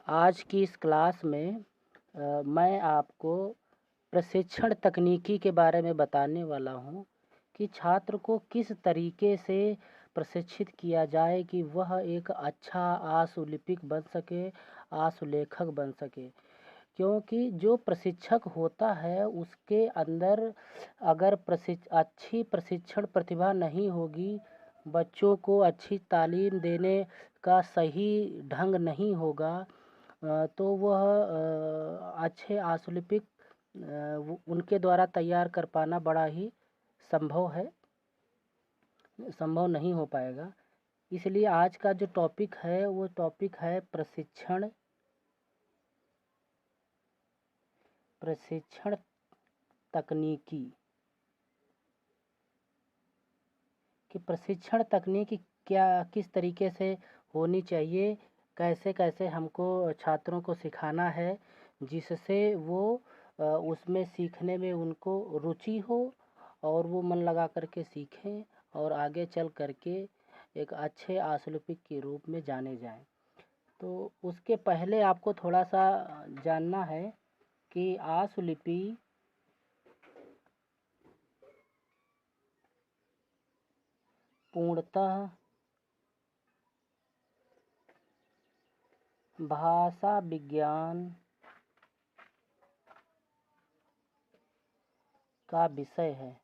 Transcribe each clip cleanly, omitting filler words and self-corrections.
आज की इस क्लास में मैं आपको प्रशिक्षण तकनीकी के बारे में बताने वाला हूँ कि छात्र को किस तरीके से प्रशिक्षित किया जाए कि वह एक अच्छा आशुलिपिक बन सके, आशुलेखक बन सके। क्योंकि जो प्रशिक्षक होता है उसके अंदर अगर अच्छी प्रशिक्षण प्रतिभा नहीं होगी, बच्चों को अच्छी तालीम देने का सही ढंग नहीं होगा, तो वह अच्छे आशुलिपिक उनके द्वारा तैयार कर पाना बड़ा ही संभव नहीं हो पाएगा। इसलिए आज का जो टॉपिक है वो टॉपिक है प्रशिक्षण तकनीकी कि प्रशिक्षण तकनीकी किस तरीके से होनी चाहिए, कैसे कैसे हमको छात्रों को सिखाना है जिससे वो उसमें सीखने में उनको रुचि हो और वो मन लगा करके सीखें और आगे चल करके एक अच्छे आशुलिपिक के रूप में जाने जाएं। तो उसके पहले आपको थोड़ा सा जानना है कि आशुलिपि पूर्णतः भाषा विज्ञान का विषय है।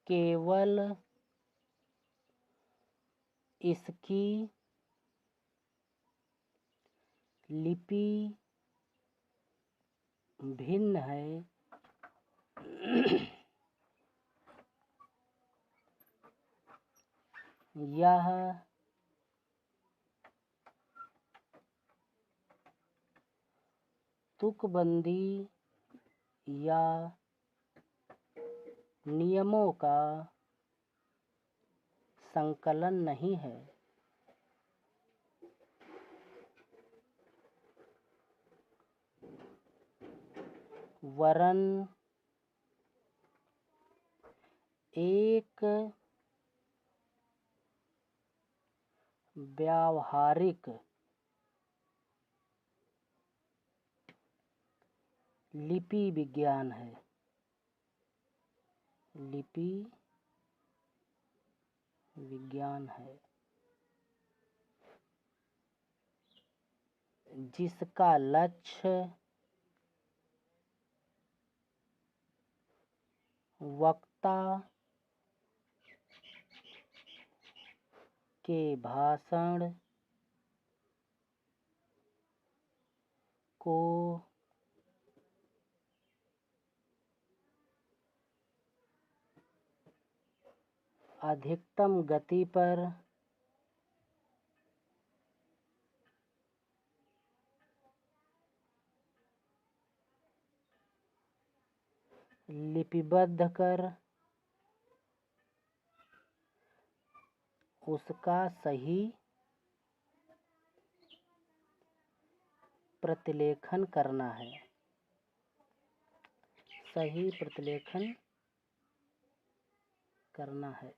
केवल इसकी लिपि भिन्न है। यह तुकबंदी या नियमों का संकलन नहीं है, वरन एक व्यावहारिक लिपि विज्ञान है। लिपि विज्ञान है जिसका लक्ष्य वक्ता के भाषण को अधिकतम गति पर लिपिबद्ध कर उसका सही प्रतिलेखन करना है। सही प्रतिलेखन करना है।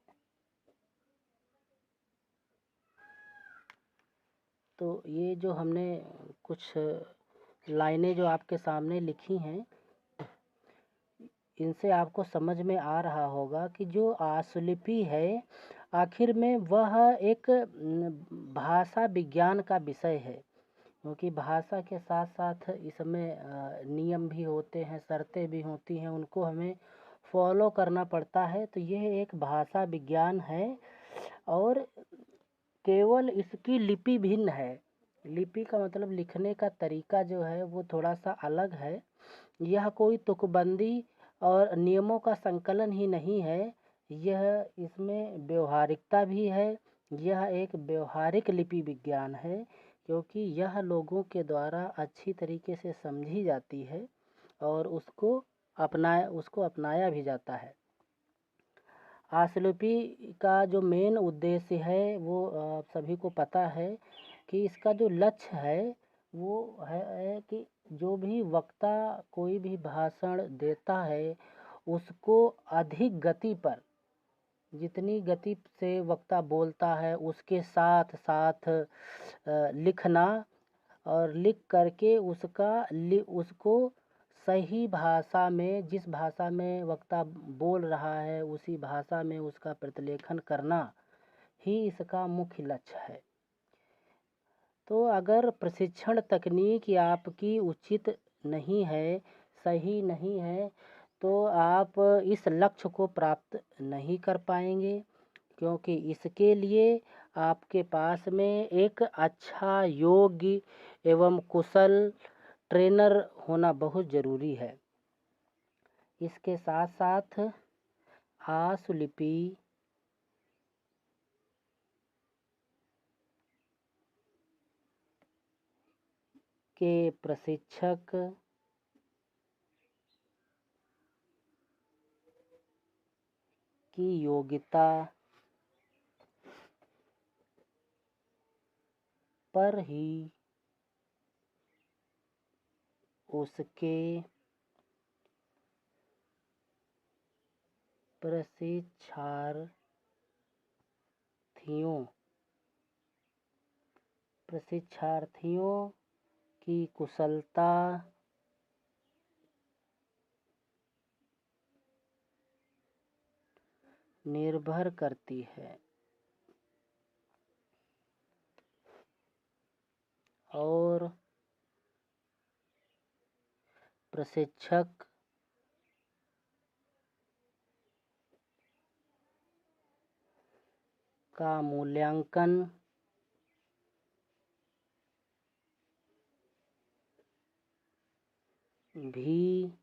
तो ये जो हमने कुछ लाइनें जो आपके सामने लिखी हैं, इनसे आपको समझ में आ रहा होगा कि जो आशुलिपि है आखिर में वह एक भाषा विज्ञान का विषय है। क्योंकि भाषा के साथ साथ इसमें नियम भी होते हैं, शर्तें भी होती हैं, उनको हमें फॉलो करना पड़ता है। तो यह एक भाषा विज्ञान है और केवल इसकी लिपि भिन्न है। लिपि का मतलब लिखने का तरीका जो है वो थोड़ा सा अलग है। यह कोई तुकबंदी और नियमों का संकलन ही नहीं है, यह इसमें व्यवहारिकता भी है। यह एक व्यवहारिक लिपि विज्ञान है क्योंकि यह लोगों के द्वारा अच्छी तरीके से समझी जाती है और उसको अपनाया भी जाता है। आशुलिपि का जो मेन उद्देश्य है वो सभी को पता है कि इसका जो लक्ष्य है वो है कि जो भी वक्ता कोई भी भाषण देता है उसको अधिक गति पर जितनी गति से वक्ता बोलता है उसके साथ साथ लिखना और लिख करके उसको सही भाषा में, जिस भाषा में वक्ता बोल रहा है उसी भाषा में उसका प्रतिलेखन करना ही इसका मुख्य लक्ष्य है। तो अगर प्रशिक्षण तकनीक आपकी उचित नहीं है, सही नहीं है, तो आप इस लक्ष्य को प्राप्त नहीं कर पाएंगे, क्योंकि इसके लिए आपके पास में एक अच्छा योग्य एवं कुशल ट्रेनर होना बहुत ज़रूरी है। इसके साथ साथ आशुलिपि के प्रशिक्षक की योग्यता पर ही उसके प्रशिक्षार्थियों की कुशलता निर्भर करती है और प्रशिक्षक का मूल्यांकन भी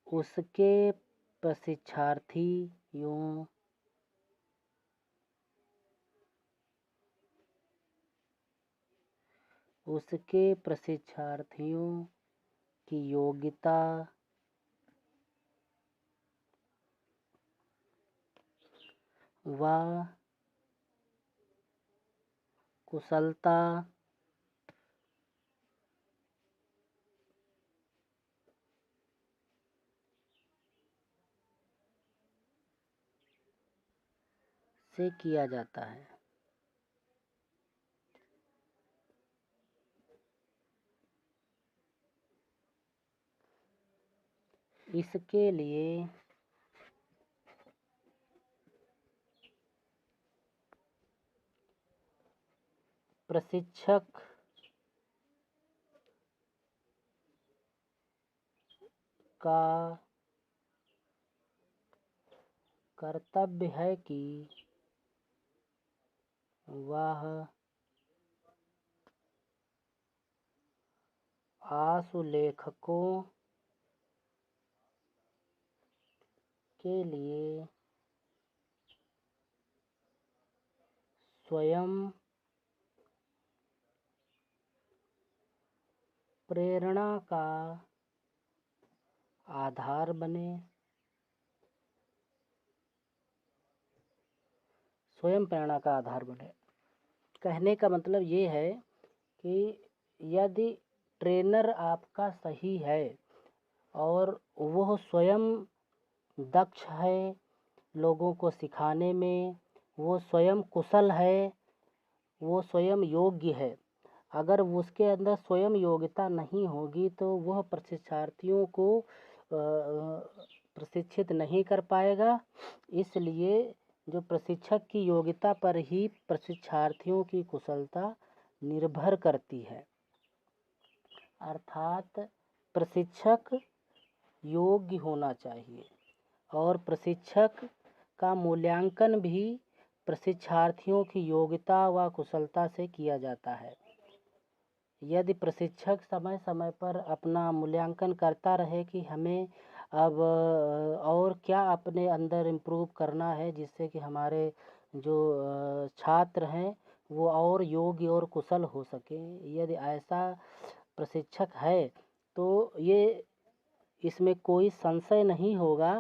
उसके प्रशिक्षार्थियों की योग्यता व कुशलता से किया जाता है। इसके लिए प्रशिक्षक का कर्तव्य है कि वह आशुलेखकों के लिए स्वयं प्रेरणा का आधार बने। कहने का मतलब ये है कि यदि ट्रेनर आपका सही है और वह स्वयं दक्ष है लोगों को सिखाने में, वो स्वयं कुशल है, वो स्वयं योग्य है, अगर उसके अंदर स्वयं योग्यता नहीं होगी तो वह प्रशिक्षार्थियों को प्रशिक्षित नहीं कर पाएगा। इसलिए जो प्रशिक्षक की योग्यता पर ही प्रशिक्षार्थियों की कुशलता निर्भर करती है। अर्थात प्रशिक्षक योग्य होना चाहिए और प्रशिक्षक का मूल्यांकन भी प्रशिक्षार्थियों की योग्यता व कुशलता से किया जाता है। यदि प्रशिक्षक समय समय पर अपना मूल्यांकन करता रहे कि हमें अब और क्या अपने अंदर इम्प्रूव करना है, जिससे कि हमारे जो छात्र हैं वो और योग्य और कुशल हो सकें, यदि ऐसा प्रशिक्षक है तो ये इसमें कोई संशय नहीं होगा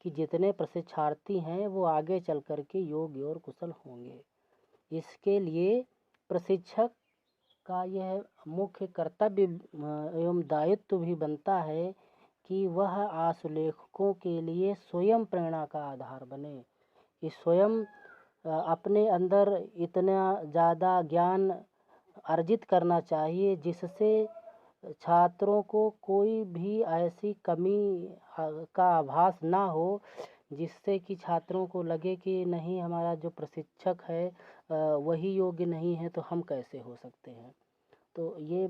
कि जितने प्रशिक्षार्थी हैं वो आगे चल कर के योग्य और कुशल होंगे। इसके लिए प्रशिक्षक का यह मुख्य कर्तव्य एवं दायित्व भी बनता है कि वह आशुलेखकों के लिए स्वयं प्रेरणा का आधार बने, कि स्वयं अपने अंदर इतना ज़्यादा ज्ञान अर्जित करना चाहिए जिससे छात्रों को कोई भी ऐसी कमी का आभास ना हो, जिससे कि छात्रों को लगे कि नहीं, हमारा जो प्रशिक्षक है वही योग्य नहीं है तो हम कैसे हो सकते हैं। तो ये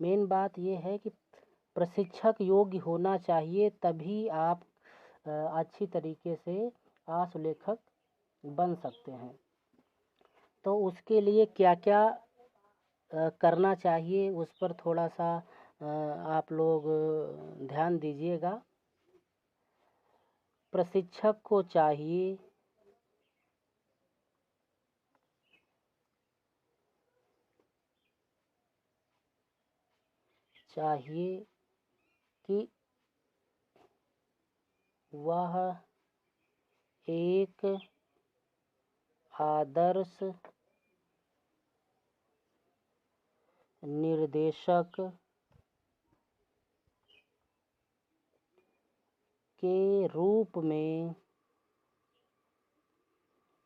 मेन बात ये है कि प्रशिक्षक योग्य होना चाहिए, तभी आप अच्छी तरीके से आशुलेखक बन सकते हैं। तो उसके लिए क्या क्या करना चाहिए उस पर थोड़ा सा आप लोग ध्यान दीजिएगा। प्रशिक्षक को चाहिए कि वह एक आदर्श निर्देशक के रूप में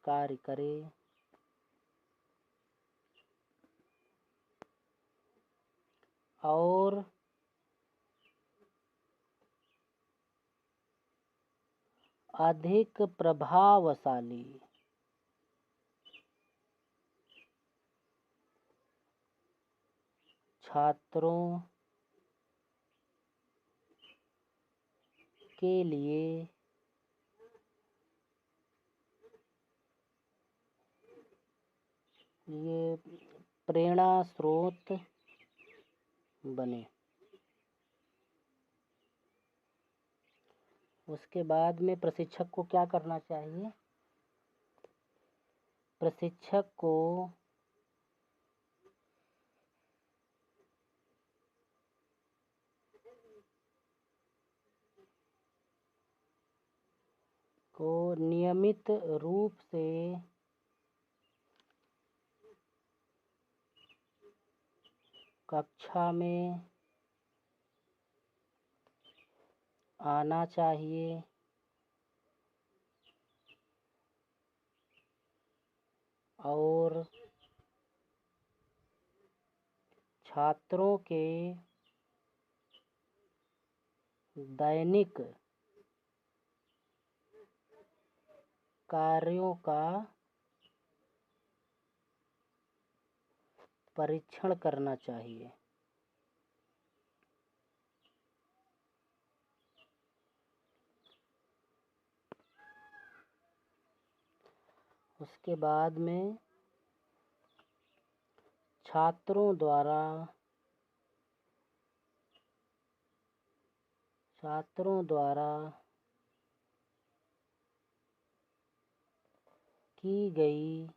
कार्य करे और अधिक प्रभावशाली छात्रों के लिए ये प्रेरणा स्रोत बने। उसके बाद में प्रशिक्षक को क्या करना चाहिए? प्रशिक्षक को नियमित रूप से कक्षा में आना चाहिए और छात्रों के दैनिक कार्यों का परीक्षण करना चाहिए। उसके बाद में छात्रों द्वारा की गई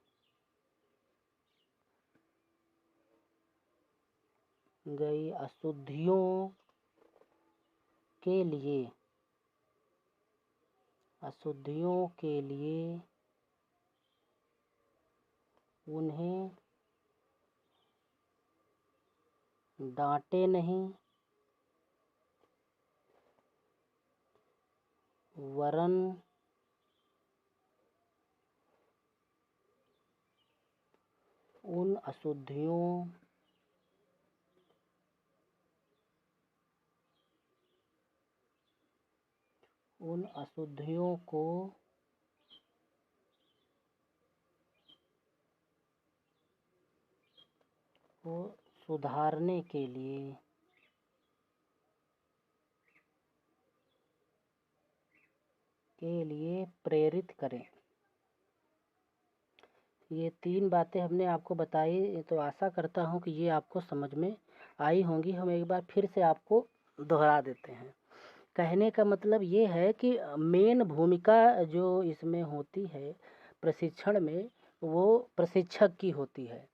अशुद्धियों के लिए उन्हें डांटे नहीं, वरन उन अशुद्धियों को सुधारने के लिए प्रेरित करें। ये 3 बातें हमने आपको बताई, तो आशा करता हूँ कि ये आपको समझ में आई होंगी। हम एक बार फिर से आपको दोहरा देते हैं। कहने का मतलब ये है कि मेन भूमिका जो इसमें होती है प्रशिक्षण में, वो प्रशिक्षक की होती है।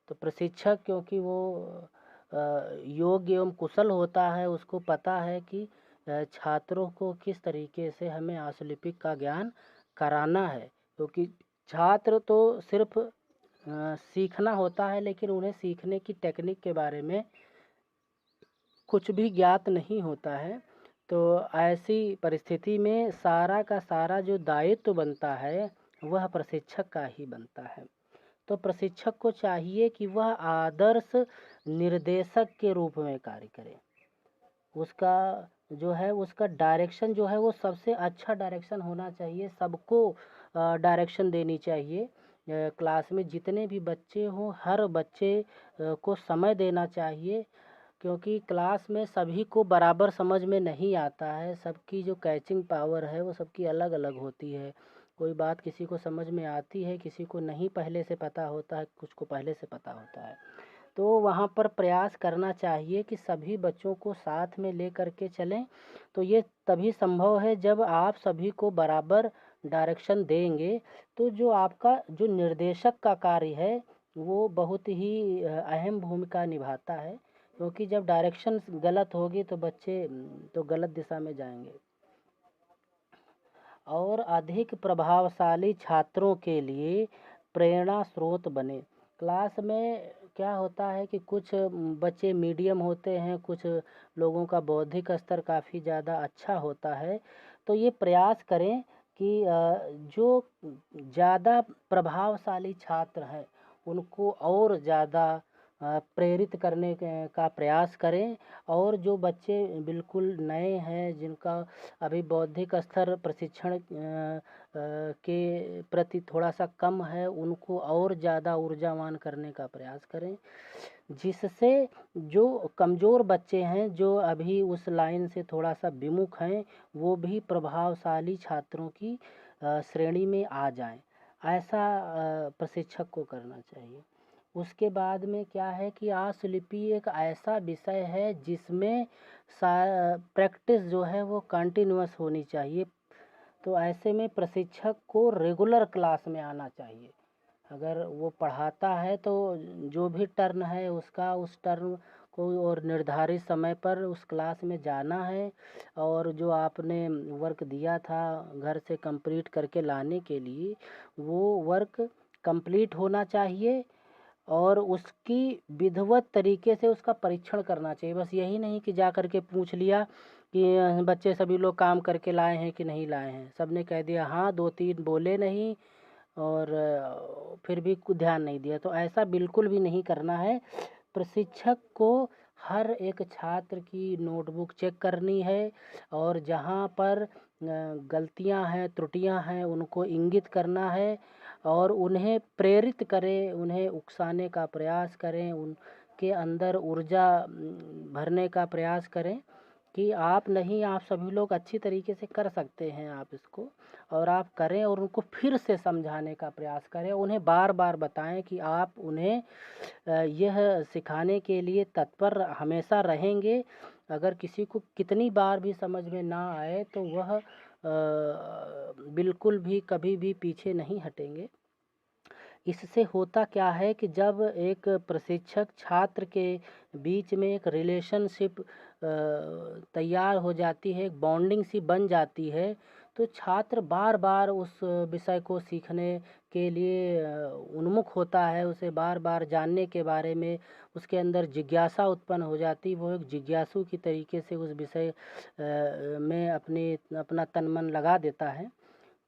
तो प्रशिक्षक क्योंकि वो योग्य एवं कुशल होता है, उसको पता है कि छात्रों को किस तरीके से हमें आशुलिपिक का ज्ञान कराना है। क्योंकि छात्र तो सिर्फ सीखना होता है, लेकिन उन्हें सीखने की टेक्निक के बारे में कुछ भी ज्ञात नहीं होता है। तो ऐसी परिस्थिति में सारा का सारा जो दायित्व बनता है वह प्रशिक्षक का ही बनता है। तो प्रशिक्षक को चाहिए कि वह आदर्श निर्देशक के रूप में कार्य करे। उसका जो है उसका डायरेक्शन जो है वो सबसे अच्छा डायरेक्शन होना चाहिए। सबको डायरेक्शन देनी चाहिए। क्लास में जितने भी बच्चे हों हर बच्चे को समय देना चाहिए, क्योंकि क्लास में सभी को बराबर समझ में नहीं आता है। सबकी जो कैचिंग पावर है वो सबकी अलग अलग होती है। कोई बात किसी को समझ में आती है, किसी को नहीं पहले से पता होता है, कुछ को पहले से पता होता है। तो वहाँ पर प्रयास करना चाहिए कि सभी बच्चों को साथ में ले कर के चलें। तो ये तभी संभव है जब आप सभी को बराबर डायरेक्शन देंगे। तो जो आपका जो निर्देशक का कार्य है वो बहुत ही अहम भूमिका निभाता है, क्योंकि जब डायरेक्शन गलत होगी तो बच्चे तो गलत दिशा में जाएंगे। और अधिक प्रभावशाली छात्रों के लिए प्रेरणा स्रोत बने। क्लास में क्या होता है कि कुछ बच्चे मीडियम होते हैं, कुछ लोगों का बौद्धिक स्तर काफ़ी ज़्यादा अच्छा होता है। तो ये प्रयास करें कि जो ज़्यादा प्रभावशाली छात्र हैं उनको और ज़्यादा प्रेरित करने का प्रयास करें। और जो बच्चे बिल्कुल नए हैं, जिनका अभी बौद्धिक स्तर प्रशिक्षण के प्रति थोड़ा सा कम है, उनको और ज़्यादा ऊर्जावान करने का प्रयास करें, जिससे जो कमज़ोर बच्चे हैं, जो अभी उस लाइन से थोड़ा सा विमुख हैं, वो भी प्रभावशाली छात्रों की श्रेणी में आ जाएं। ऐसा प्रशिक्षक को करना चाहिए। उसके बाद में क्या है कि आशुलिपि एक ऐसा विषय है जिसमें प्रैक्टिस जो है वो कंटिन्यूअस होनी चाहिए। तो ऐसे में प्रशिक्षक को रेगुलर क्लास में आना चाहिए। अगर वो पढ़ाता है तो जो भी टर्न है उसका उस टर्न को और निर्धारित समय पर उस क्लास में जाना है, और जो आपने वर्क दिया था घर से कंप्लीट करके लाने के लिए वो वर्क कंप्लीट होना चाहिए, और उसकी विधिवत तरीके से उसका परीक्षण करना चाहिए। बस यही नहीं कि जा कर के पूछ लिया कि बच्चे सभी लोग काम करके लाए हैं कि नहीं लाए हैं। सबने कह दिया हाँ, 2-3 बोले नहीं, और फिर भी कुछ ध्यान नहीं दिया। तो ऐसा बिल्कुल भी नहीं करना है। प्रशिक्षक को हर एक छात्र की नोटबुक चेक करनी है, और जहाँ पर गलतियाँ हैं, त्रुटियाँ हैं, उनको इंगित करना है, और उन्हें प्रेरित करें, उन्हें उकसाने का प्रयास करें, उनके अंदर ऊर्जा भरने का प्रयास करें कि आप नहीं, आप सभी लोग अच्छी तरीके से कर सकते हैं आप इसको, और आप करें, और उनको फिर से समझाने का प्रयास करें। उन्हें बार बार बताएं कि आप उन्हें यह सिखाने के लिए तत्पर हमेशा रहेंगे। अगर किसी को कितनी बार भी समझ में ना आए तो वह बिल्कुल भी कभी भी पीछे नहीं हटेंगे। इससे होता क्या है कि जब एक प्रशिक्षक छात्र के बीच में एक रिलेशनशिप तैयार हो जाती है, एक बॉन्डिंग सी बन जाती है, तो छात्र बार बार उस विषय को सीखने के लिए उन्मुख होता है। उसे बार बार जानने के बारे में उसके अंदर जिज्ञासा उत्पन्न हो जाती। वो एक जिज्ञासु की तरीके से उस विषय में अपना तन मन लगा देता है।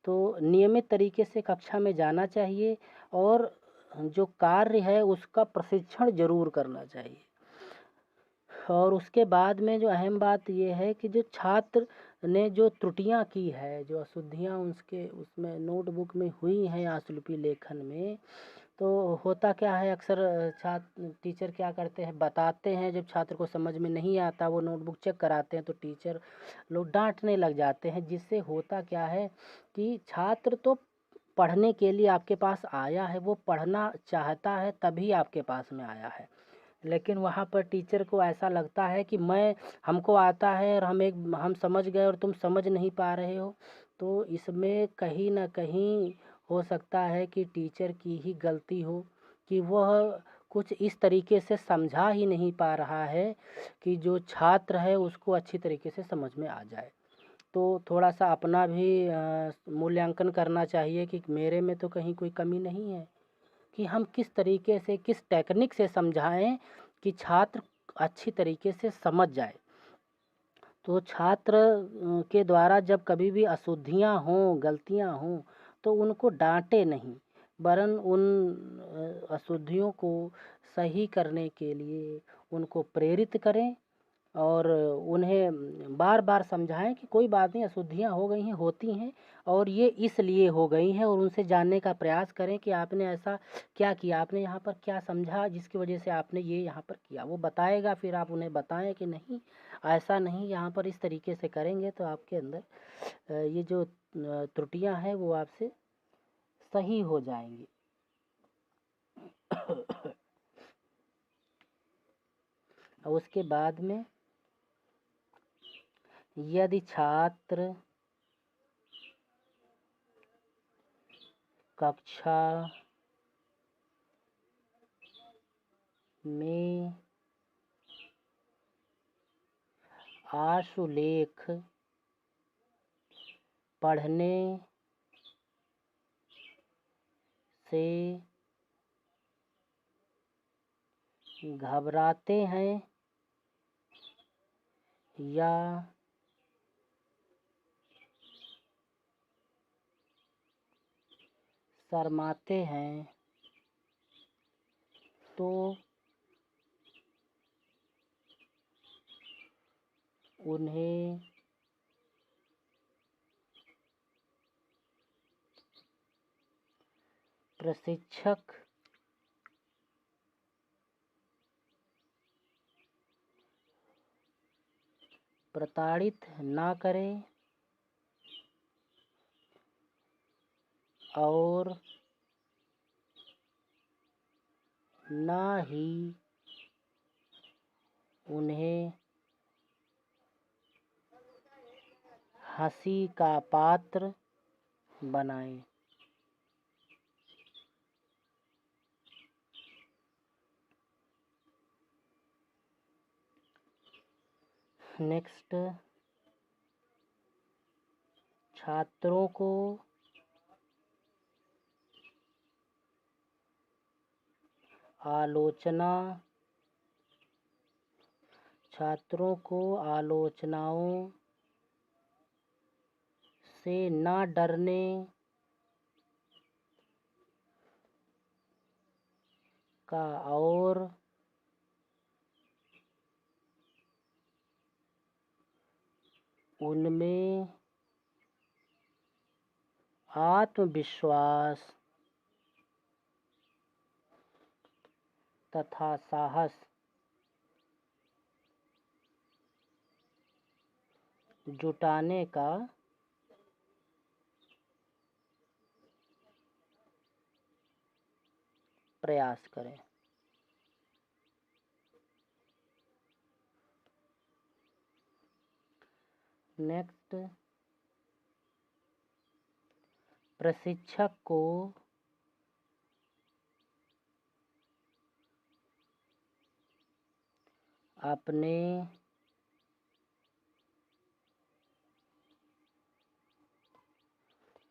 तो नियमित तरीके से कक्षा में जाना चाहिए, और जो कार्य है उसका प्रशिक्षण ज़रूर करना चाहिए। और उसके बाद में जो अहम बात ये है कि जो छात्र ने जो त्रुटियां की है, जो अशुद्धियां उसके उसमें नोटबुक में हुई हैं आशुलिपि लेखन में, तो होता क्या है, अक्सर छात्र टीचर क्या करते हैं, बताते हैं, जब छात्र को समझ में नहीं आता वो नोटबुक चेक कराते हैं तो टीचर लोग डांटने लग जाते हैं। जिससे होता क्या है कि छात्र तो पढ़ने के लिए आपके पास आया है, वो पढ़ना चाहता है तभी आपके पास में आया है, लेकिन वहाँ पर टीचर को ऐसा लगता है कि हमको आता है और हम समझ गए और तुम समझ नहीं पा रहे हो। तो इसमें कहीं ना कहीं हो सकता है कि टीचर की ही गलती हो, कि वह कुछ इस तरीके से समझा ही नहीं पा रहा है कि जो छात्र है उसको अच्छी तरीके से समझ में आ जाए। तो थोड़ा सा अपना भी मूल्यांकन करना चाहिए कि मेरे में तो कहीं कोई कमी नहीं है, कि हम किस तरीके से, किस टेक्निक से समझाएं कि छात्र अच्छी तरीके से समझ जाए। तो छात्र के द्वारा जब कभी भी अशुद्धियाँ हों, गलतियाँ हों, तो उनको डांटे नहीं, वरन उन अशुद्धियों को सही करने के लिए उनको प्रेरित करें और उन्हें बार बार समझाएं कि कोई बात नहीं, अशुद्धियाँ हो गई हैं, होती हैं, और ये इसलिए हो गई हैं, और उनसे जानने का प्रयास करें कि आपने ऐसा क्या किया, आपने यहाँ पर क्या समझा जिसकी वजह से आपने ये यहाँ पर किया। वो बताएगा, फिर आप उन्हें बताएं कि नहीं, ऐसा नहीं, यहाँ पर इस तरीके से करेंगे तो आपके अंदर ये जो त्रुटियाँ हैं वो आपसे सही हो जाएंगी। और उसके बाद में यदि छात्र कक्षा में आशुलेख पढ़ने से घबराते हैं या शर्माते हैं, तो उन्हें प्रशिक्षक प्रताड़ित ना करें और ना ही उन्हें हंसी का पात्र बनाएं। नेक्स्ट, छात्रों को आलोचनाओं से ना डरने का और उनमें आत्मविश्वास तथा साहस जुटाने का प्रयास करें। नेक्स्ट, प्रशिक्षक को अपने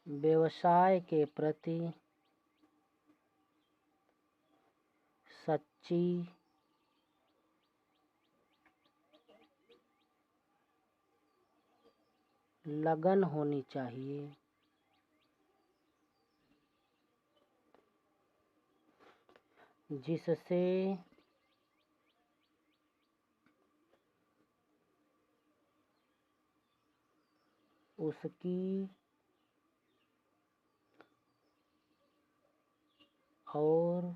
व्यवसाय के प्रति सच्ची लगन होनी चाहिए, जिससे उसकी और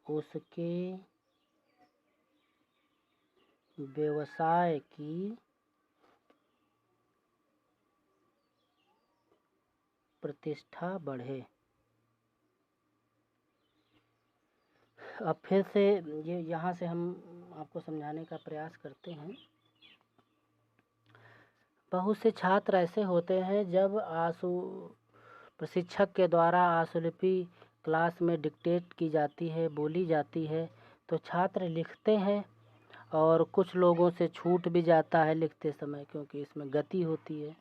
उसके व्यवसाय की प्रतिष्ठा बढ़े। अब फिर से ये यहाँ से हम आपको समझाने का प्रयास करते हैं। बहुत से छात्र ऐसे होते हैं, जब प्रशिक्षक के द्वारा आशुलिपि क्लास में डिक्टेट की जाती है, बोली जाती है, तो छात्र लिखते हैं और कुछ लोगों से छूट भी जाता है लिखते समय, क्योंकि इसमें गति होती है।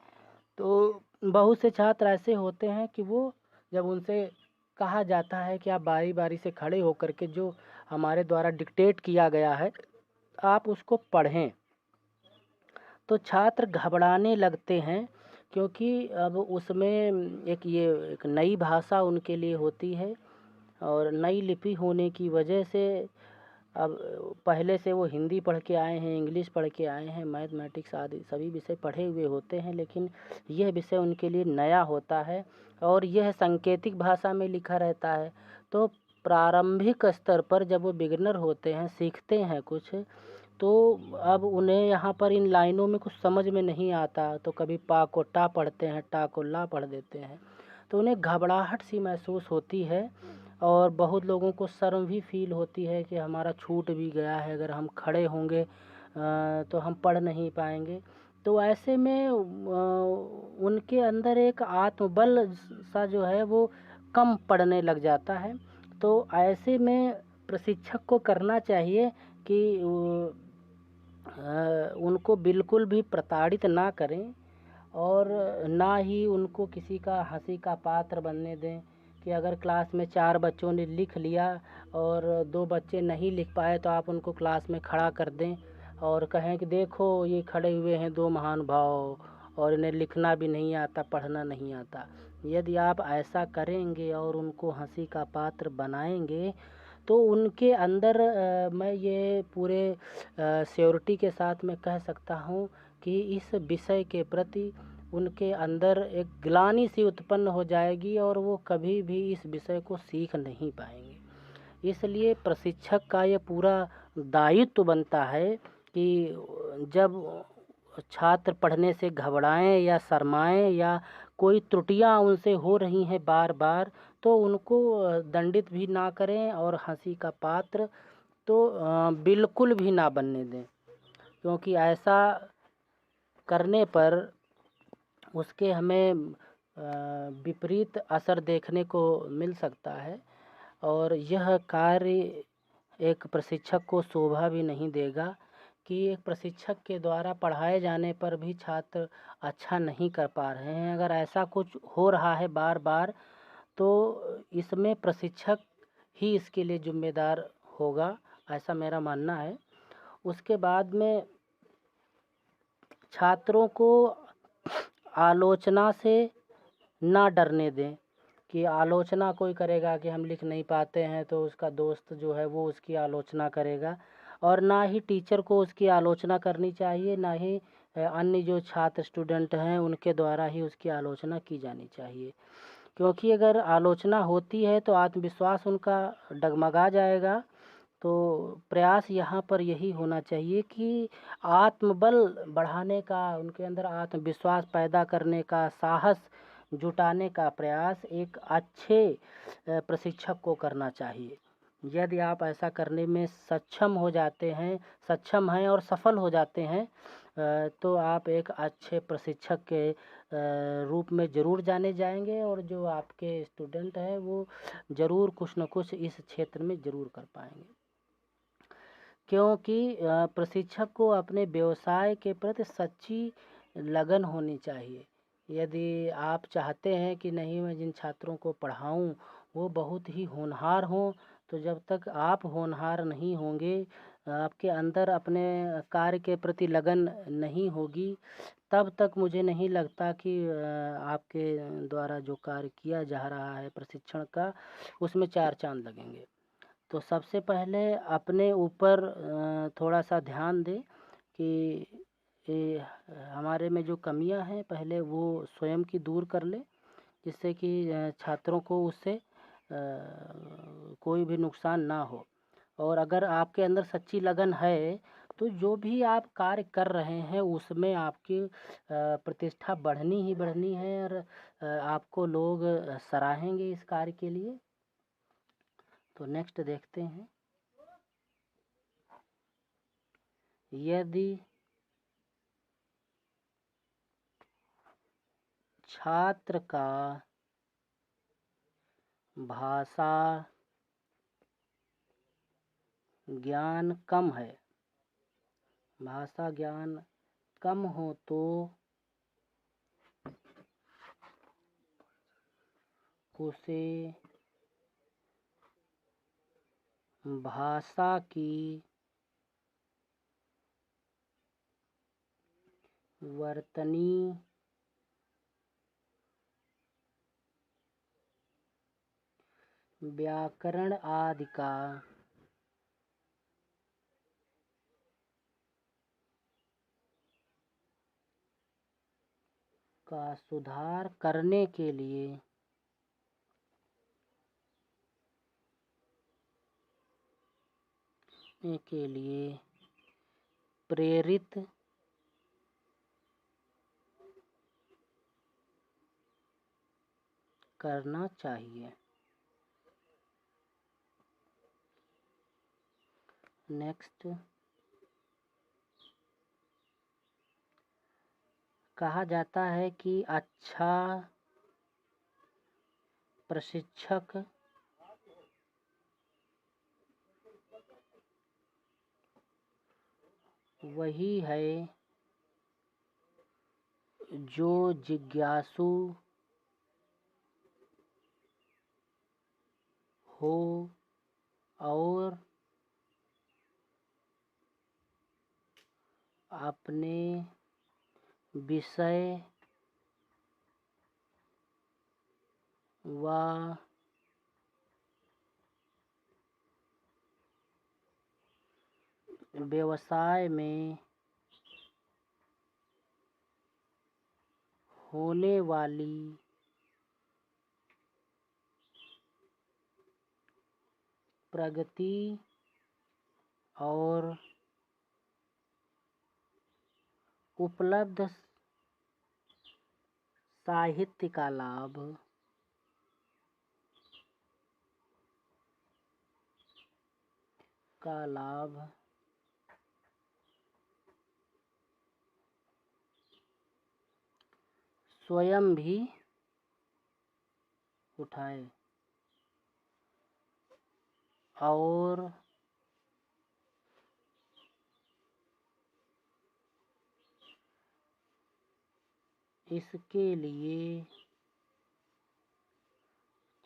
तो बहुत से छात्र ऐसे होते हैं कि वो जब उनसे कहा जाता है कि आप बारी बारी से खड़े होकर के जो हमारे द्वारा डिक्टेट किया गया है आप उसको पढ़ें, तो छात्र घबराने लगते हैं, क्योंकि अब उसमें एक नई भाषा उनके लिए होती है और नई लिपि होने की वजह से अब पहले से वो हिंदी पढ़ के आए हैं, इंग्लिश पढ़ के आए हैं, मैथमेटिक्स आदि सभी विषय पढ़े हुए होते हैं, लेकिन यह विषय उनके लिए नया होता है और यह सांकेतिक भाषा में लिखा रहता है। तो प्रारंभिक स्तर पर जब वो बिगिनर होते हैं, सीखते हैं कुछ, तो अब उन्हें यहाँ पर इन लाइनों में कुछ समझ में नहीं आता, तो कभी पा को टा पढ़ते हैं, टा को ला पढ़ देते हैं, तो उन्हें घबराहट सी महसूस होती है और बहुत लोगों को शर्म भी फील होती है कि हमारा छूट भी गया है, अगर हम खड़े होंगे तो हम पढ़ नहीं पाएंगे। तो ऐसे में उनके अंदर एक आत्मबल सा जो है वो कम पड़ने लग जाता है। तो ऐसे में प्रशिक्षक को करना चाहिए कि उनको बिल्कुल भी प्रताड़ित ना करें और ना ही उनको किसी का हंसी का पात्र बनने दें कि अगर क्लास में 4 बच्चों ने लिख लिया और 2 बच्चे नहीं लिख पाए तो आप उनको क्लास में खड़ा कर दें और कहें कि देखो ये खड़े हुए हैं 2 महानुभाव और इन्हें लिखना भी नहीं आता, पढ़ना नहीं आता। यदि आप ऐसा करेंगे और उनको हंसी का पात्र बनाएंगे तो उनके अंदर मैं ये पूरे श्योरिटी के साथ मैं कह सकता हूँ कि इस विषय के प्रति उनके अंदर एक ग्लानि सी उत्पन्न हो जाएगी और वो कभी भी इस विषय को सीख नहीं पाएंगे। इसलिए प्रशिक्षक का ये पूरा दायित्व बनता है कि जब छात्र पढ़ने से घबराएं या शर्माएं या कोई त्रुटियां उनसे हो रही हैं बार बार, तो उनको दंडित भी ना करें और हंसी का पात्र तो बिल्कुल भी ना बनने दें, क्योंकि ऐसा करने पर उसके हमें विपरीत असर देखने को मिल सकता है और यह कार्य एक प्रशिक्षक को शोभा भी नहीं देगा कि एक प्रशिक्षक के द्वारा पढ़ाए जाने पर भी छात्र अच्छा नहीं कर पा रहे हैं। अगर ऐसा कुछ हो रहा है बार बार तो इसमें प्रशिक्षक ही इसके लिए जिम्मेदार होगा, ऐसा मेरा मानना है। उसके बाद में छात्रों को आलोचना से ना डरने दें कि आलोचना कोई करेगा कि हम लिख नहीं पाते हैं तो उसका दोस्त जो है वो उसकी आलोचना करेगा, और ना ही टीचर को उसकी आलोचना करनी चाहिए, ना ही अन्य जो छात्र स्टूडेंट हैं उनके द्वारा ही उसकी आलोचना की जानी चाहिए। क्योंकि अगर आलोचना होती है तो आत्मविश्वास उनका डगमगा जाएगा। तो प्रयास यहाँ पर यही होना चाहिए कि आत्मबल बढ़ाने का, उनके अंदर आत्मविश्वास पैदा करने का, साहस जुटाने का प्रयास एक अच्छे प्रशिक्षक को करना चाहिए। यदि आप ऐसा करने में सक्षम हैं और सफल हो जाते हैं तो आप एक अच्छे प्रशिक्षक के रूप में ज़रूर जाने जाएंगे और जो आपके स्टूडेंट हैं वो ज़रूर कुछ न कुछ इस क्षेत्र में ज़रूर कर पाएंगे। क्योंकि प्रशिक्षक को अपने व्यवसाय के प्रति सच्ची लगन होनी चाहिए। यदि आप चाहते हैं कि नहीं मैं जिन छात्रों को पढ़ाऊं वो बहुत ही होनहार हों, तो जब तक आप होनहार नहीं होंगे, आपके अंदर अपने कार्य के प्रति लगन नहीं होगी, तब तक मुझे नहीं लगता कि आपके द्वारा जो कार्य किया जा रहा है प्रशिक्षण का, उसमें 4 चांद लगेंगे। तो सबसे पहले अपने ऊपर थोड़ा सा ध्यान दें कि ये हमारे में जो कमियां हैं पहले वो स्वयं की दूर कर ले, जिससे कि छात्रों को उससे कोई भी नुकसान ना हो। और अगर आपके अंदर सच्ची लगन है तो जो भी आप कार्य कर रहे हैं उसमें आपकी प्रतिष्ठा बढ़नी ही बढ़नी है और आपको लोग सराहेंगे इस कार्य के लिए। तो नेक्स्ट देखते हैं, यदि छात्र का भाषा ज्ञान कम है, भाषा ज्ञान कम हो तो उसे भाषा की वर्तनी व्याकरण आदि का सुधार करने के लिए प्रेरित करना चाहिए। नेक्स्ट, कहा जाता है कि अच्छा प्रशिक्षक वही है जो जिज्ञासु हो और अपने विषय व व्यवसाय में होने वाली प्रगति और उपलब्ध साहित्य का लाभ स्वयं भी उठाए और इसके लिए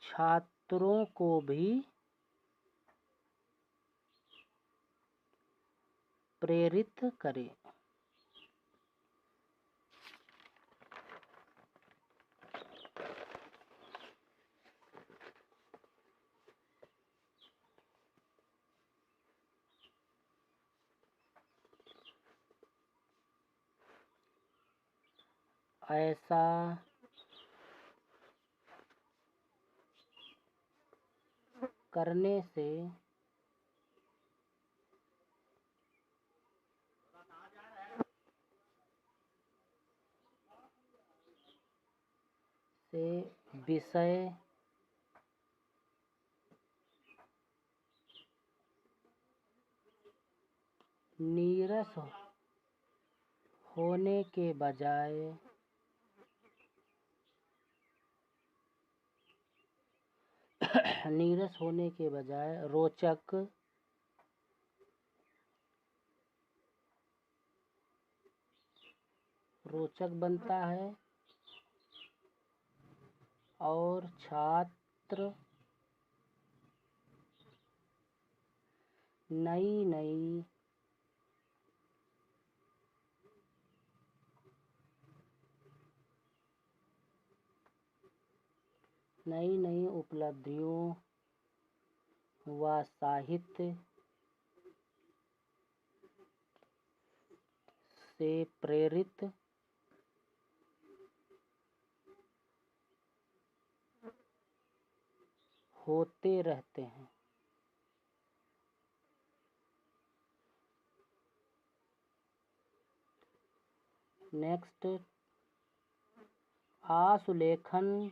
छात्रों को भी प्रेरित करे। ऐसा करने से विषय नीरस होने के बजाय रोचक बनता है और छात्र नई नई उपलब्धियों व साहित्य से प्रेरित होते रहते हैं। नेक्स्ट, आशुलेखन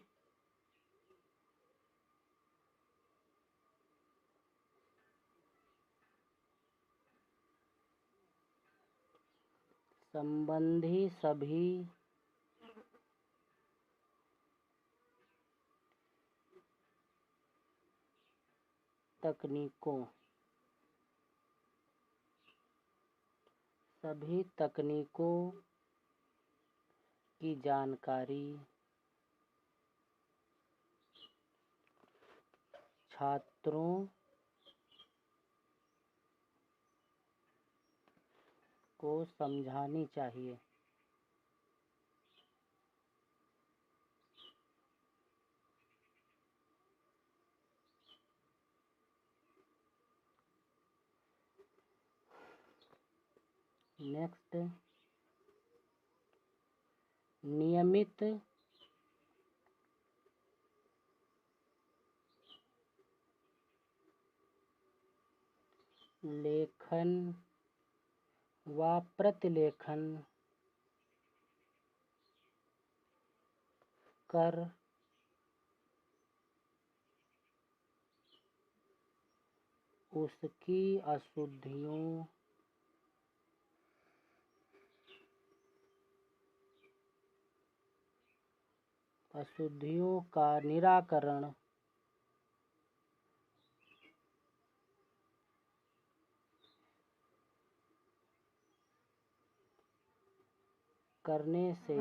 संबंधी सभी तकनीकों की जानकारी छात्रों को समझानी चाहिए। नेक्स्ट, नियमित लेखन व प्रतिलेखन कर उसकी अशुद्धियों का निराकरण करने से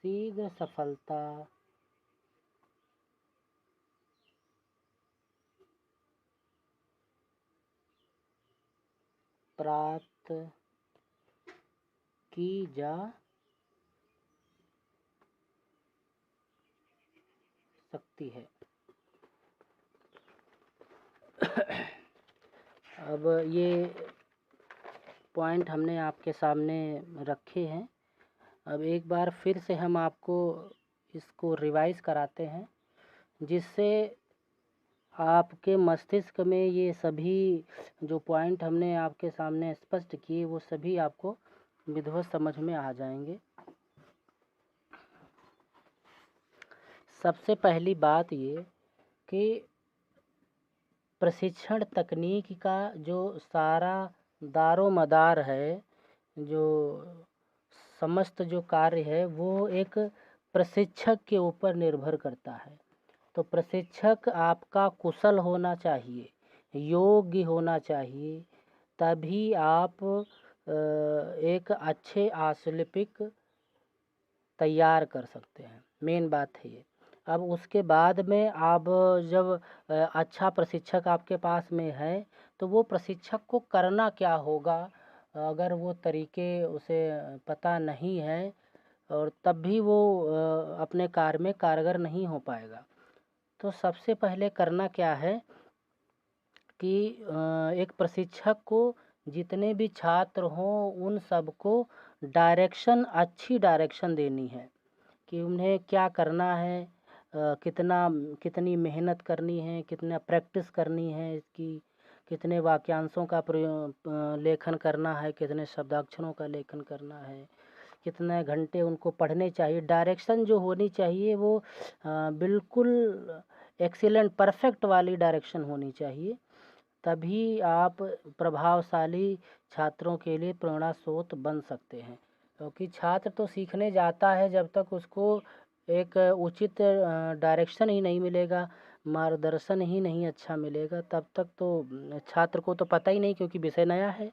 शीघ्र सफलता प्राप्त की जा सकती है। अब ये पॉइंट हमने आपके सामने रखे हैं। अब एक बार फिर से हम आपको इसको रिवाइज कराते हैं, जिससे आपके मस्तिष्क में ये सभी जो पॉइंट हमने आपके सामने स्पष्ट किए वो सभी आपको विधिवत समझ में आ जाएंगे। सबसे पहली बात ये कि प्रशिक्षण तकनीक का जो सारा दारोमदार है, जो समस्त जो कार्य है वो एक प्रशिक्षक के ऊपर निर्भर करता है। तो प्रशिक्षक आपका कुशल होना चाहिए, योग्य होना चाहिए, तभी आप एक अच्छे आशुलिपिक तैयार कर सकते हैं। मेन बात है ये। अब उसके बाद में आप जब अच्छा प्रशिक्षक आपके पास में है तो वो प्रशिक्षक को करना क्या होगा, अगर वो तरीके उसे पता नहीं है और तब भी वो अपने कार्य में कारगर नहीं हो पाएगा। तो सबसे पहले करना क्या है कि एक प्रशिक्षक को जितने भी छात्र हों उन सबको अच्छी डायरेक्शन देनी है कि उन्हें क्या करना है, कितनी मेहनत करनी है, कितना प्रैक्टिस करनी है, इसकी कितने वाक्यांशों का लेखन करना है, कितने शब्दाक्षरों का लेखन करना है, कितने घंटे उनको पढ़ने चाहिए। डायरेक्शन जो होनी चाहिए वो बिल्कुल एक्सीलेंट परफेक्ट वाली डायरेक्शन होनी चाहिए, तभी आप प्रभावशाली छात्रों के लिए प्रेरणा स्रोत बन सकते हैं। क्योंकि छात्र तो सीखने जाता है, जब तक उसको एक उचित डायरेक्शन ही नहीं मिलेगा, मार्गदर्शन ही नहीं अच्छा मिलेगा, तब तक तो छात्र को तो पता ही नहीं, क्योंकि विषय नया है।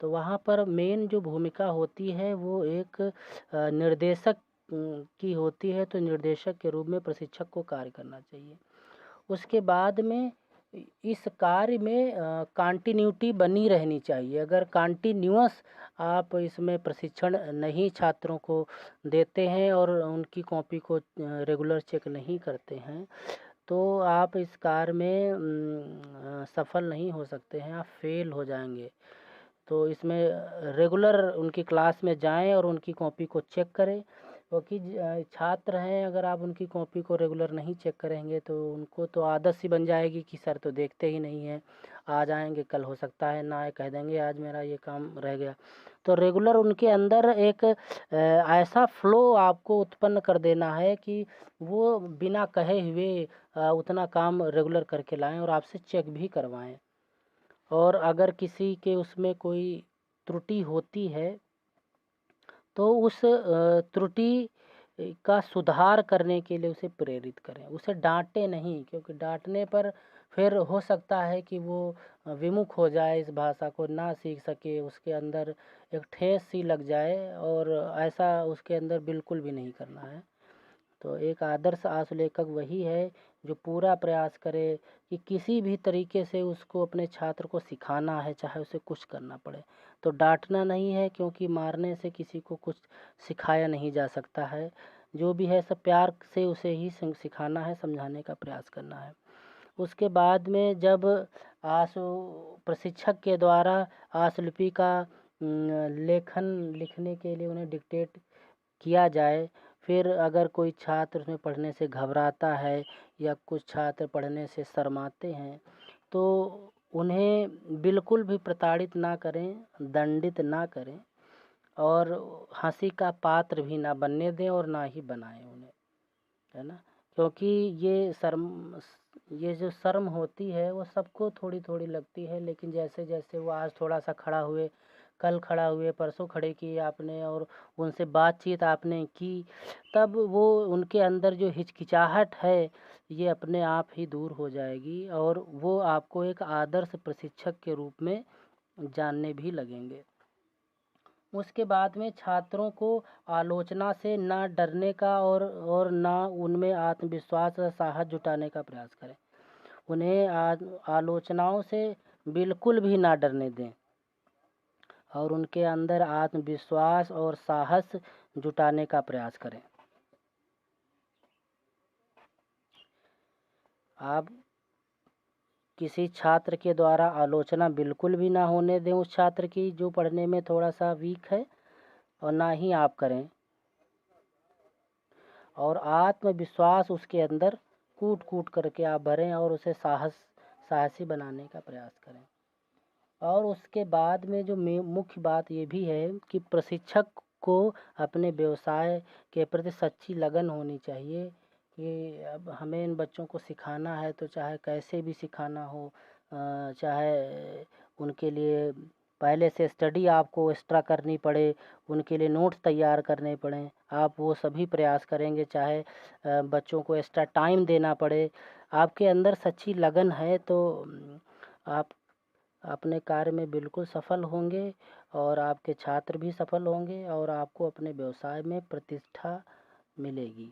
तो वहाँ पर मेन जो भूमिका होती है वो एक निर्देशक की होती है। तो निर्देशक के रूप में प्रशिक्षक को कार्य करना चाहिए। उसके बाद में इस कार्य में कंटिन्यूटी बनी रहनी चाहिए। अगर कंटिन्यूअस आप इसमें प्रशिक्षण नहीं छात्रों को देते हैं और उनकी कॉपी को रेगुलर चेक नहीं करते हैं तो आप इस कार्य में सफल नहीं हो सकते हैं, आप फेल हो जाएंगे। तो इसमें रेगुलर उनकी क्लास में जाएं और उनकी कॉपी को चेक करें, क्योंकि छात्र हैं, अगर आप उनकी कॉपी को रेगुलर नहीं चेक करेंगे तो उनको तो आदत सी बन जाएगी कि सर तो देखते ही नहीं हैं, आज आएंगे कल हो सकता है ना आए, कह देंगे आज मेरा ये काम रह गया। तो रेगुलर उनके अंदर एक ऐसा फ्लो आपको उत्पन्न कर देना है कि वो बिना कहे हुए उतना काम रेगुलर करके लाएं और आपसे चेक भी करवाएं। और अगर किसी के उसमें कोई त्रुटि होती है तो उस त्रुटि का सुधार करने के लिए उसे प्रेरित करें, उसे डांटे नहीं, क्योंकि डांटने पर फिर हो सकता है कि वो विमुख हो जाए, इस भाषा को ना सीख सके, उसके अंदर एक ठेस सी लग जाए, और ऐसा उसके अंदर बिल्कुल भी नहीं करना है। तो एक आदर्श आशुलेखक वही है जो पूरा प्रयास करे कि किसी भी तरीके से उसको अपने छात्र को सिखाना है, चाहे उसे कुछ करना पड़े। तो डांटना नहीं है, क्योंकि मारने से किसी को कुछ सिखाया नहीं जा सकता है। जो भी है सब प्यार से उसे ही सिखाना है, समझाने का प्रयास करना है। उसके बाद में जब प्रशिक्षक के द्वारा आशुलिपि का लेखन लिखने के लिए उन्हें डिक्टेट किया जाए, फिर अगर कोई छात्र उसमें पढ़ने से घबराता है या कुछ छात्र पढ़ने से शर्माते हैं, तो उन्हें बिल्कुल भी प्रताड़ित ना करें, दंडित ना करें और हंसी का पात्र भी ना बनने दें और ना ही बनाएं उन्हें, है ना। क्योंकि ये जो शर्म होती है वो सबको थोड़ी थोड़ी लगती है, लेकिन जैसे जैसे वो आज थोड़ा सा खड़ा हुए, कल खड़ा हुए, परसों खड़े किए आपने और उनसे बातचीत आपने की, तब वो उनके अंदर जो हिचकिचाहट है ये अपने आप ही दूर हो जाएगी और वो आपको एक आदर्श प्रशिक्षक के रूप में जानने भी लगेंगे। उसके बाद में छात्रों को आलोचना से ना डरने का और ना उनमें आत्मविश्वास और साहस जुटाने का प्रयास करें। उन्हें आलोचनाओं से बिल्कुल भी ना डरने दें और उनके अंदर आत्मविश्वास और साहस जुटाने का प्रयास करें। आप किसी छात्र के द्वारा आलोचना बिल्कुल भी ना होने दें उस छात्र की जो पढ़ने में थोड़ा सा वीक है, और ना ही आप करें। और आत्मविश्वास उसके अंदर कूट कूट करके आप भरें और उसे साहसी बनाने का प्रयास करें। और उसके बाद में जो मुख्य बात ये भी है कि प्रशिक्षक को अपने व्यवसाय के प्रति सच्ची लगन होनी चाहिए कि अब हमें इन बच्चों को सिखाना है, तो चाहे कैसे भी सिखाना हो, चाहे उनके लिए पहले से स्टडी आपको एक्स्ट्रा करनी पड़े, उनके लिए नोट्स तैयार करने पड़ें, आप वो सभी प्रयास करेंगे, चाहे बच्चों को एक्स्ट्रा टाइम देना पड़े। आपके अंदर सच्ची लगन है तो आप अपने कार्य में बिल्कुल सफल होंगे और आपके छात्र भी सफल होंगे और आपको अपने व्यवसाय में प्रतिष्ठा मिलेगी।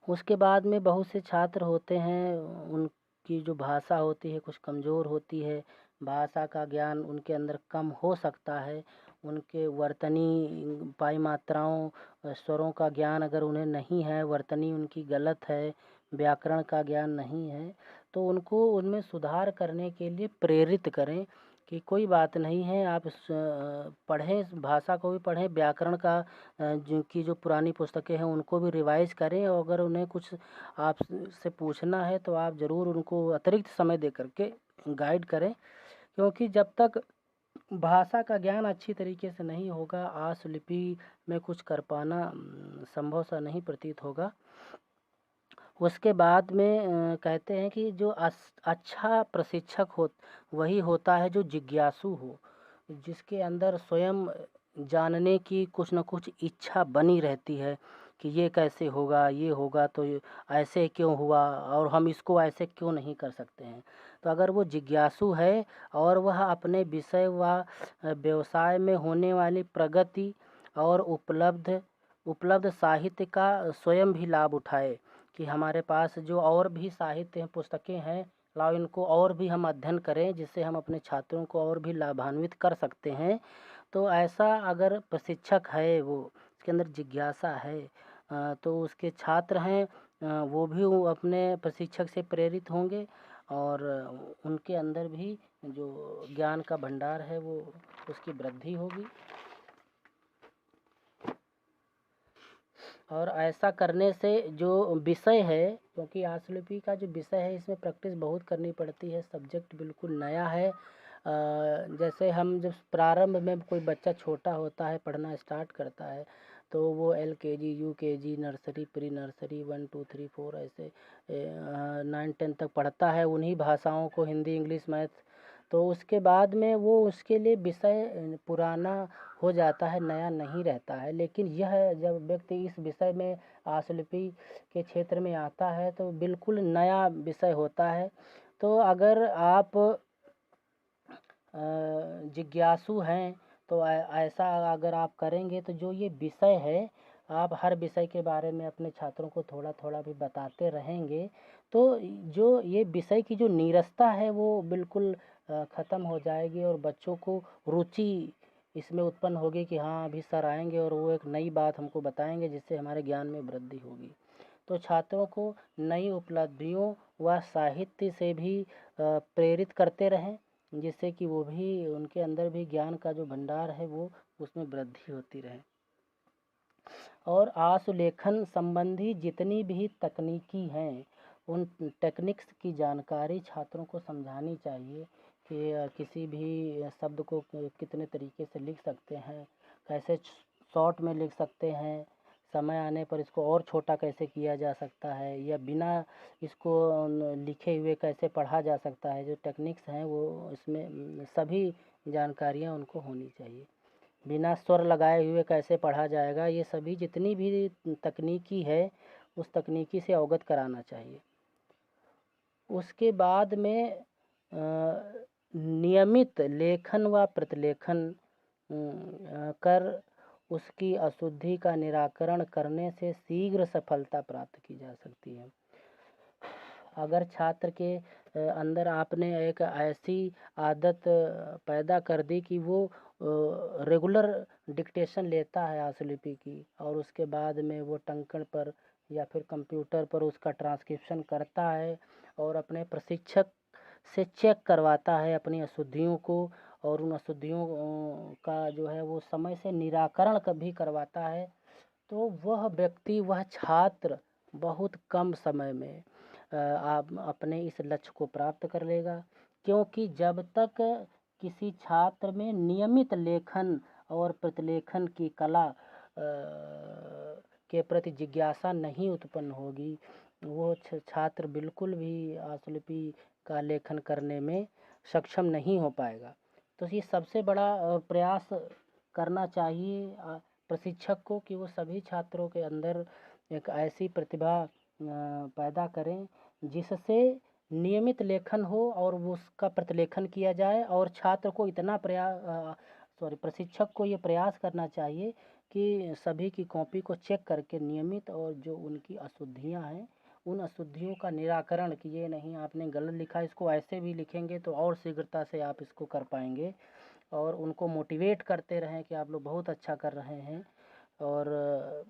उसके बाद में बहुत से छात्र होते हैं, उनकी जो भाषा होती है कुछ कमज़ोर होती है, भाषा का ज्ञान उनके अंदर कम हो सकता है, उनके वर्तनी पाई मात्राओं स्वरों का ज्ञान अगर उन्हें नहीं है, वर्तनी उनकी गलत है, व्याकरण का ज्ञान नहीं है, तो उनको उनमें सुधार करने के लिए प्रेरित करें कि कोई बात नहीं है, आप पढ़ें, भाषा को भी पढ़ें, व्याकरण का जो पुरानी पुस्तकें हैं उनको भी रिवाइज़ करें और अगर उन्हें कुछ आपसे पूछना है तो आप ज़रूर उनको अतिरिक्त समय दे करके गाइड करें। क्योंकि जब तक भाषा का ज्ञान अच्छी तरीके से नहीं होगा, आशुलिपि में कुछ कर पाना संभव सा नहीं प्रतीत होगा। उसके बाद में कहते हैं कि जो अच्छा प्रशिक्षक वही होता है जो जिज्ञासु हो, जिसके अंदर स्वयं जानने की कुछ न कुछ इच्छा बनी रहती है कि ये कैसे होगा, ये होगा तो ऐसे क्यों हुआ और हम इसको ऐसे क्यों नहीं कर सकते हैं। तो अगर वो जिज्ञासु है और वह अपने विषय व व्यवसाय में होने वाली प्रगति और उपलब्ध साहित्य का स्वयं भी लाभ उठाए कि हमारे पास जो और भी साहित्य हैं, पुस्तकें हैं, लाओ इनको और भी हम अध्ययन करें जिससे हम अपने छात्रों को और भी लाभान्वित कर सकते हैं। तो ऐसा अगर प्रशिक्षक है, वो उसके अंदर जिज्ञासा है, तो उसके छात्र हैं वो भी अपने प्रशिक्षक से प्रेरित होंगे और उनके अंदर भी जो ज्ञान का भंडार है वो उसकी वृद्धि होगी। और ऐसा करने से जो विषय है, क्योंकि आशुलिपि का जो विषय है इसमें प्रैक्टिस बहुत करनी पड़ती है, सब्जेक्ट बिल्कुल नया है। जैसे हम जब प्रारंभ में कोई बच्चा छोटा होता है, पढ़ना स्टार्ट करता है, तो वो LKG UKG nursery pre nursery 1 2 3 4 ऐसे 9 10 तक पढ़ता है उन्हीं भाषाओं को, हिंदी इंग्लिश मैथ। तो उसके बाद में वो उसके लिए विषय पुराना हो जाता है, नया नहीं रहता है। लेकिन यह जब व्यक्ति इस विषय में आशुलिपि के क्षेत्र में आता है तो बिल्कुल नया विषय होता है। तो अगर आप जिज्ञासु हैं तो ऐसा अगर आप करेंगे तो जो ये विषय है, आप हर विषय के बारे में अपने छात्रों को थोड़ा थोड़ा भी बताते रहेंगे, तो जो ये विषय की जो नीरसता है वो बिल्कुल ख़त्म हो जाएगी और बच्चों को रुचि इसमें उत्पन्न होगी कि हाँ अभी सर आएंगे और वो एक नई बात हमको बताएंगे जिससे हमारे ज्ञान में वृद्धि होगी। तो छात्रों को नई उपलब्धियों व साहित्य से भी प्रेरित करते रहें, जिससे कि वो भी उनके अंदर भी ज्ञान का जो भंडार है वो उसमें वृद्धि होती रहे। और आशुलेखन संबंधी जितनी भी तकनीकी हैं उन टेक्निक्स की जानकारी छात्रों को समझानी चाहिए कि किसी भी शब्द को कितने तरीके से लिख सकते हैं, कैसे शॉर्ट में लिख सकते हैं, समय आने पर इसको और छोटा कैसे किया जा सकता है, या बिना इसको लिखे हुए कैसे पढ़ा जा सकता है। जो टेक्निक्स हैं वो इसमें सभी जानकारियाँ उनको होनी चाहिए। बिना स्वर लगाए हुए कैसे पढ़ा जाएगा, ये सभी जितनी भी तकनीकी है उस तकनीकी से अवगत कराना चाहिए। उसके बाद में नियमित लेखन व प्रतिलेखन कर उसकी अशुद्धि का निराकरण करने से शीघ्र सफलता प्राप्त की जा सकती है। अगर छात्र के अंदर आपने एक ऐसी आदत पैदा कर दी कि वो रेगुलर डिक्टेशन लेता है आशुलिपि की, और उसके बाद में वो टंकण पर या फिर कंप्यूटर पर उसका ट्रांसक्रिप्शन करता है और अपने प्रशिक्षक से चेक करवाता है अपनी अशुद्धियों को, और उन अशुद्धियों का जो है वो समय से निराकरण कभी करवाता है, तो वह व्यक्ति, वह छात्र बहुत कम समय में आप अपने इस लक्ष्य को प्राप्त कर लेगा। क्योंकि जब तक किसी छात्र में नियमित लेखन और प्रतिलेखन की कला के प्रति जिज्ञासा नहीं उत्पन्न होगी, वो छात्र बिल्कुल भी आशुलिपि का लेखन करने में सक्षम नहीं हो पाएगा। तो ये सबसे बड़ा प्रयास करना चाहिए प्रशिक्षक को कि वो सभी छात्रों के अंदर एक ऐसी प्रतिभा पैदा करें जिससे नियमित लेखन हो और वो उसका प्रतिलेखन किया जाए, और छात्र को इतना प्रशिक्षक को ये प्रयास करना चाहिए कि सभी की कॉपी को चेक करके नियमित, और जो उनकी अशुद्धियाँ हैं उन अशुद्धियों का निराकरण, कि ये नहीं आपने गलत लिखा, इसको ऐसे भी लिखेंगे तो और शीघ्रता से आप इसको कर पाएंगे, और उनको मोटिवेट करते रहें कि आप लोग बहुत अच्छा कर रहे हैं। और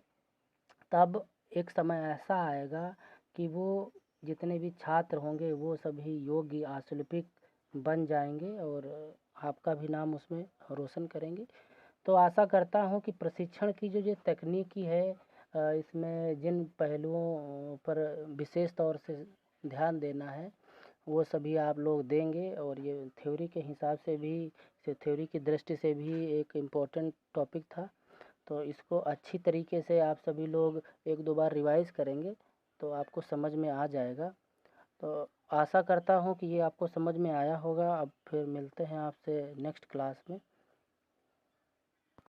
तब एक समय ऐसा आएगा कि वो जितने भी छात्र होंगे वो सभी योग्य आशुलिपिक बन जाएंगे और आपका भी नाम उसमें रोशन करेंगे। तो आशा करता हूँ कि प्रशिक्षण की जो तकनीकी है इसमें जिन पहलुओं पर विशेष तौर से ध्यान देना है वो सभी आप लोग देंगे, और ये थ्योरी के हिसाब से भी, थ्योरी की दृष्टि से भी एक इम्पोर्टेंट टॉपिक था। तो इसको अच्छी तरीके से आप सभी लोग एक दो बार रिवाइज़ करेंगे तो आपको समझ में आ जाएगा। तो आशा करता हूँ कि ये आपको समझ में आया होगा। अब फिर मिलते हैं आपसे नेक्स्ट क्लास में।